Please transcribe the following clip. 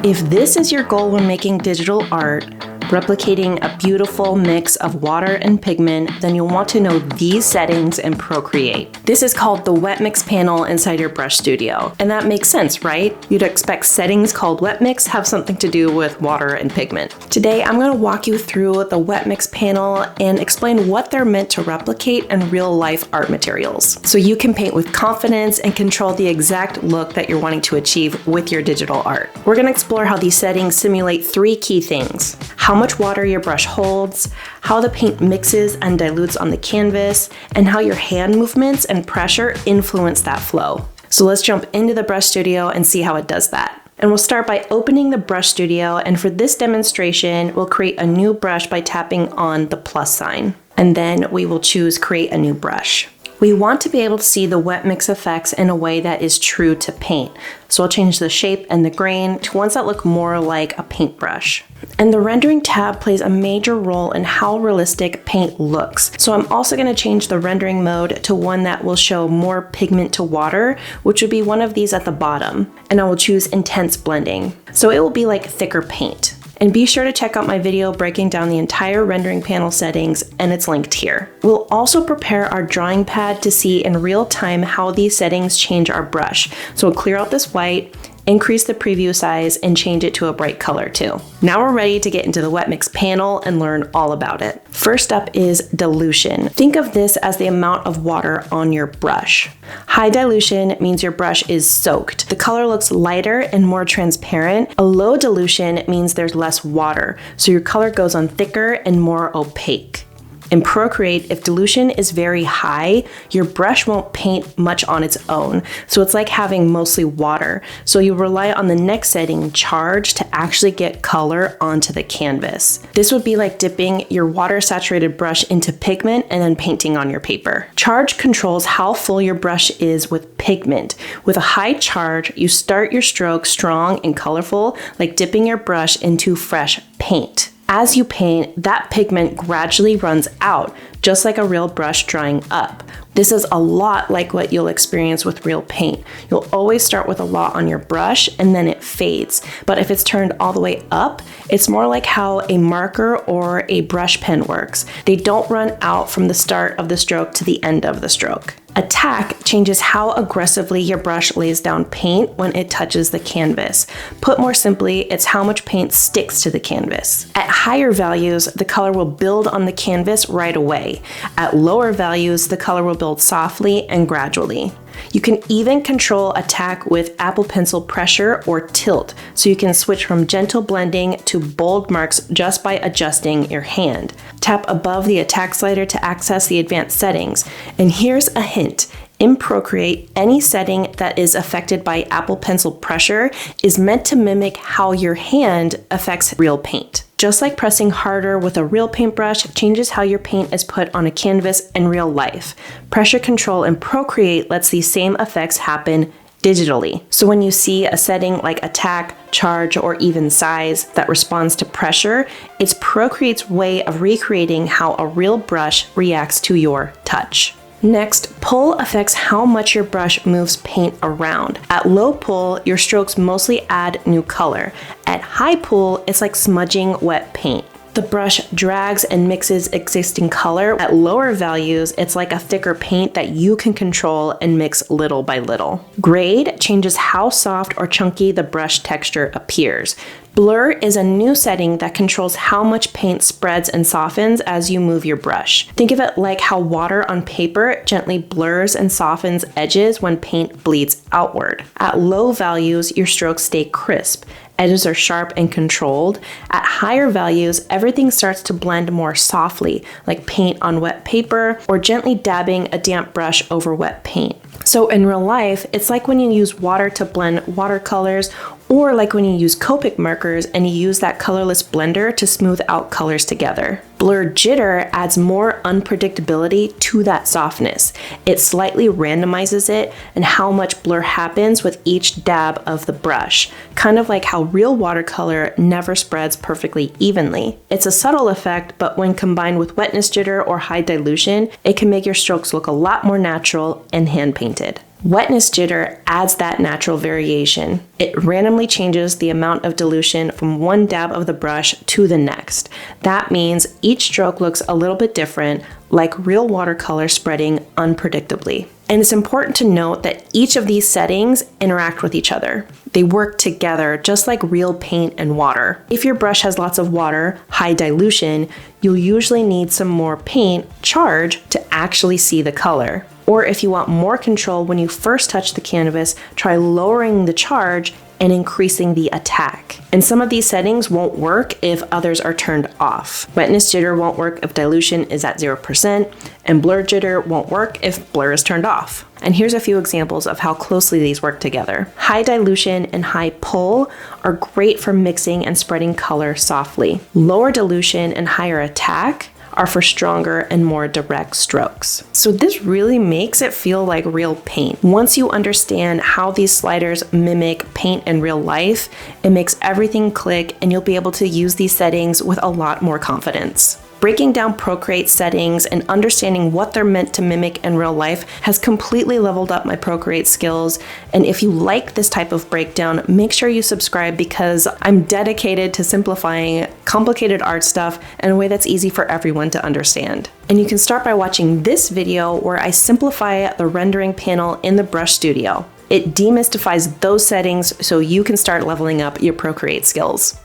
If this is your goal when making digital art, replicating a beautiful mix of water and pigment, then you'll want to know these settings in Procreate. This is called the Wet Mix panel inside your Brush Studio. And that makes sense, right? You'd expect settings called Wet Mix have something to do with water and pigment. Today, I'm going to walk you through the Wet Mix panel and explain what they're meant to replicate in real-life art materials, so you can paint with confidence and control the exact look that you're wanting to achieve with your digital art. We're going to explore how these settings simulate three key things: how much water your brush holds, how the paint mixes and dilutes on the canvas, and how your hand movements and pressure influence that flow. So let's jump into the Brush Studio and see how it does that. And we'll start by opening the Brush Studio, and for this demonstration, we'll create a new brush by tapping on the plus sign. And then we will choose Create a New Brush. We want to be able to see the wet mix effects in a way that is true to paint. So I'll change the shape and the grain to ones that look more like a paintbrush. And the rendering tab plays a major role in how realistic paint looks. So I'm also going to change the rendering mode to one that will show more pigment to water, which would be one of these at the bottom. And I will choose intense blending. So it will be like thicker paint. And be sure to check out my video breaking down the entire rendering panel settings, and it's linked here. We'll also prepare our drawing pad to see in real time how these settings change our brush. So we'll clear out this white, increase the preview size, and change it to a bright color too. Now we're ready to get into the Wet Mix panel and learn all about it. First up is dilution. Think of this as the amount of water on your brush. High dilution means your brush is soaked. The color looks lighter and more transparent. A low dilution means there's less water, so your color goes on thicker and more opaque. In Procreate, if dilution is very high, your brush won't paint much on its own, so it's like having mostly water. So you rely on the next setting, charge, to actually get color onto the canvas. This would be like dipping your water-saturated brush into pigment and then painting on your paper. Charge controls how full your brush is with pigment. With a high charge, you start your stroke strong and colorful, like dipping your brush into fresh paint. As you paint, that pigment gradually runs out, just like a real brush drying up. This is a lot like what you'll experience with real paint. You'll always start with a lot on your brush and then it fades. But if it's turned all the way up, it's more like how a marker or a brush pen works. They don't run out from the start of the stroke to the end of the stroke. Attack changes how aggressively your brush lays down paint when it touches the canvas. Put more simply, it's how much paint sticks to the canvas. At higher values, the color will build on the canvas right away. At lower values, the color will build softly and gradually. You can even control attack with Apple Pencil pressure or tilt, so you can switch from gentle blending to bold marks just by adjusting your hand. Tap above the attack slider to access the advanced settings. And here's a hint. In Procreate, any setting that is affected by Apple Pencil pressure is meant to mimic how your hand affects real paint. Just like pressing harder with a real paintbrush changes how your paint is put on a canvas in real life. Pressure control in Procreate lets these same effects happen digitally. So when you see a setting like attack, charge, or even size that responds to pressure, it's Procreate's way of recreating how a real brush reacts to your touch. Next, pull affects how much your brush moves paint around. At low pull, your strokes mostly add new color. At high pull, it's like smudging wet paint. The brush drags and mixes existing color. At lower values, it's like a thicker paint that you can control and mix little by little. Grade changes how soft or chunky the brush texture appears. Blur is a new setting that controls how much paint spreads and softens as you move your brush. Think of it like how water on paper gently blurs and softens edges when paint bleeds outward. At low values, your strokes stay crisp. Edges are sharp and controlled. At higher values, everything starts to blend more softly, like paint on wet paper or gently dabbing a damp brush over wet paint. So in real life, it's like when you use water to blend watercolors, or like when you use Copic markers and you use that colorless blender to smooth out colors together. Blur jitter adds more unpredictability to that softness. It slightly randomizes it and how much blur happens with each dab of the brush, kind of like how real watercolor never spreads perfectly evenly. It's a subtle effect, but when combined with wetness jitter or high dilution, it can make your strokes look a lot more natural and hand painted. Wetness Jitter adds that natural variation. It randomly changes the amount of dilution from one dab of the brush to the next. That means each stroke looks a little bit different, like real watercolor spreading unpredictably. And it's important to note that each of these settings interact with each other. They work together just like real paint and water. If your brush has lots of water, high dilution, you'll usually need some more paint, charge, to actually see the color. Or if you want more control when you first touch the canvas, try lowering the charge and increasing the attack. And some of these settings won't work if others are turned off. Wetness Jitter won't work if dilution is at 0%, and Blur Jitter won't work if blur is turned off. And here's a few examples of how closely these work together. High dilution and high pull are great for mixing and spreading color softly. Lower dilution and higher attack are for stronger and more direct strokes. So this really makes it feel like real paint. Once you understand how these sliders mimic paint in real life, it makes everything click and you'll be able to use these settings with a lot more confidence. Breaking down Procreate settings and understanding what they're meant to mimic in real life has completely leveled up my Procreate skills. And if you like this type of breakdown, make sure you subscribe because I'm dedicated to simplifying complicated art stuff in a way that's easy for everyone to understand. And you can start by watching this video where I simplify the rendering panel in the Brush Studio. It demystifies those settings so you can start leveling up your Procreate skills.